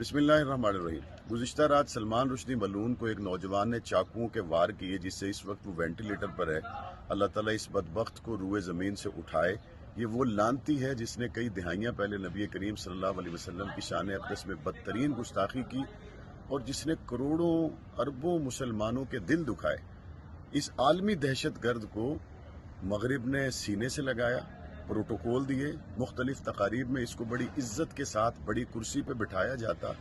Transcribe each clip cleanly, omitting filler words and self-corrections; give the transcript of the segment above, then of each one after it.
बिस्मिल्लाहिर्रहमानिर्रहीम। गुज़िश्ता रात सलमान रुश्दी मलून को एक नौजवान ने चाकुओं के वार किए, जिससे इस वक्त वो वेंटिलेटर पर है। अल्लाह ताला इस बदबख्त को रूए ज़मीन से उठाए। ये वो लानती है जिसने कई दिहाइयाँ पहले नबी करीम सल्लल्लाहु अलैहि वसल्लम की शान अक़दस में बदतरीन गुस्ताखी की और जिसने करोड़ों अरबों मुसलमानों के दिल दुखाए। इस आलमी दहशत गर्द को मगरिब ने सीने से लगाया, प्रोटोकॉल दिए, मुख्तलिफ तकारीब में इसको बड़ी इज्जत के साथ बड़ी कुर्सी पे बिठाया जाता।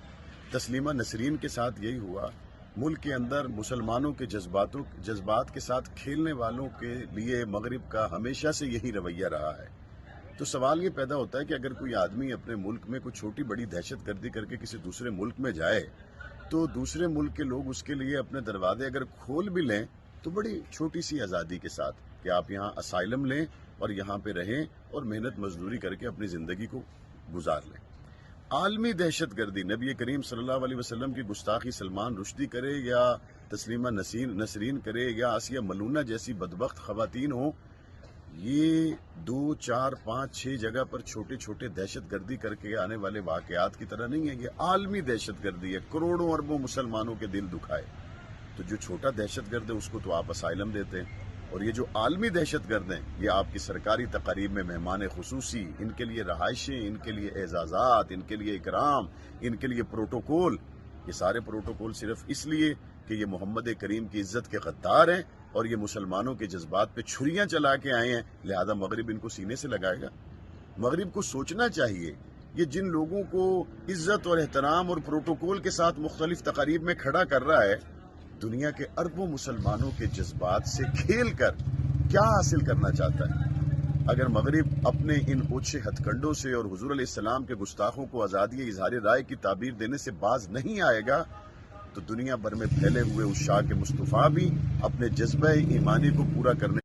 तस्लीमा नसरीन के साथ यही हुआ। मुल्क के अंदर मुसलमानों के जज्बात के साथ खेलने वालों के लिए मगरिब का हमेशा से यही रवैया रहा है। तो सवाल ये पैदा होता है कि अगर कोई आदमी अपने मुल्क में कोई छोटी बड़ी दहशत गर्दी करके किसी दूसरे मुल्क में जाए तो दूसरे मुल्क के लोग उसके लिए अपने दरवाजे अगर खोल भी लें तो बड़ी छोटी सी आज़ादी के साथ कि आप यहाँ असाइलम लें और यहाँ पे रहें और मेहनत मजदूरी करके अपनी ज़िंदगी को गुजार लें। आलमी दहशत गर्दी नबी करीम सल्लल्लाहु अलैहि वसल्लम की गुस्ताखी सलमान रुश्दी करे या तस्लीमा नसरीन करे या आसिया मलूना जैसी बदबख्त खवातीन हो, ये 2, 4, 5, 6 जगह पर छोटे छोटे दहशत गर्दी करके आने वाले वाकयात की तरह नहीं है। ये आलमी दहशत गर्दी है, करोड़ों अरबों मुसलमानों के दिल दुखाए। तो जो छोटा दहशत गर्द है उसको तो आप असाइलम देते हैं, और ये जो आलमी दहशत गर्द हैं ये आपकी सरकारी तकारीब में मेहमान खुसूसी, इनके लिए रहायशें, इनके लिए एजाज़ात, इनके लिए इकराम, इनके लिए प्रोटोकॉल। ये सारे प्रोटोकॉल सिर्फ इसलिए कि ये मोहम्मद करीम की इज्जत के गद्दार हैं और ये मुसलमानों के जज्बात पे छुरियां चला के आए हैं, लिहाजा मगरिब इनको सीने से लगाएगा। मगरिब को सोचना चाहिए, ये जिन लोगों को इज्जत और एहतराम और प्रोटोकॉल के साथ मुख्तलिफ तकारीब में खड़ा कर रहा है, दुनिया के अरबों मुसलमानों के जज्बात से खेल कर क्या हासिल करना चाहता है। अगर मगरिब अपने इन ओछे हथकंडों से और हुजूर अलैहिस्सलाम के गुस्ताखों को आज़ादी इजहार राय की ताबीर देने से बाज नहीं आएगा तो दुनिया भर में फैले हुए उस शाह के मुस्तफ़ा भी अपने जज्बे ईमानी को पूरा करने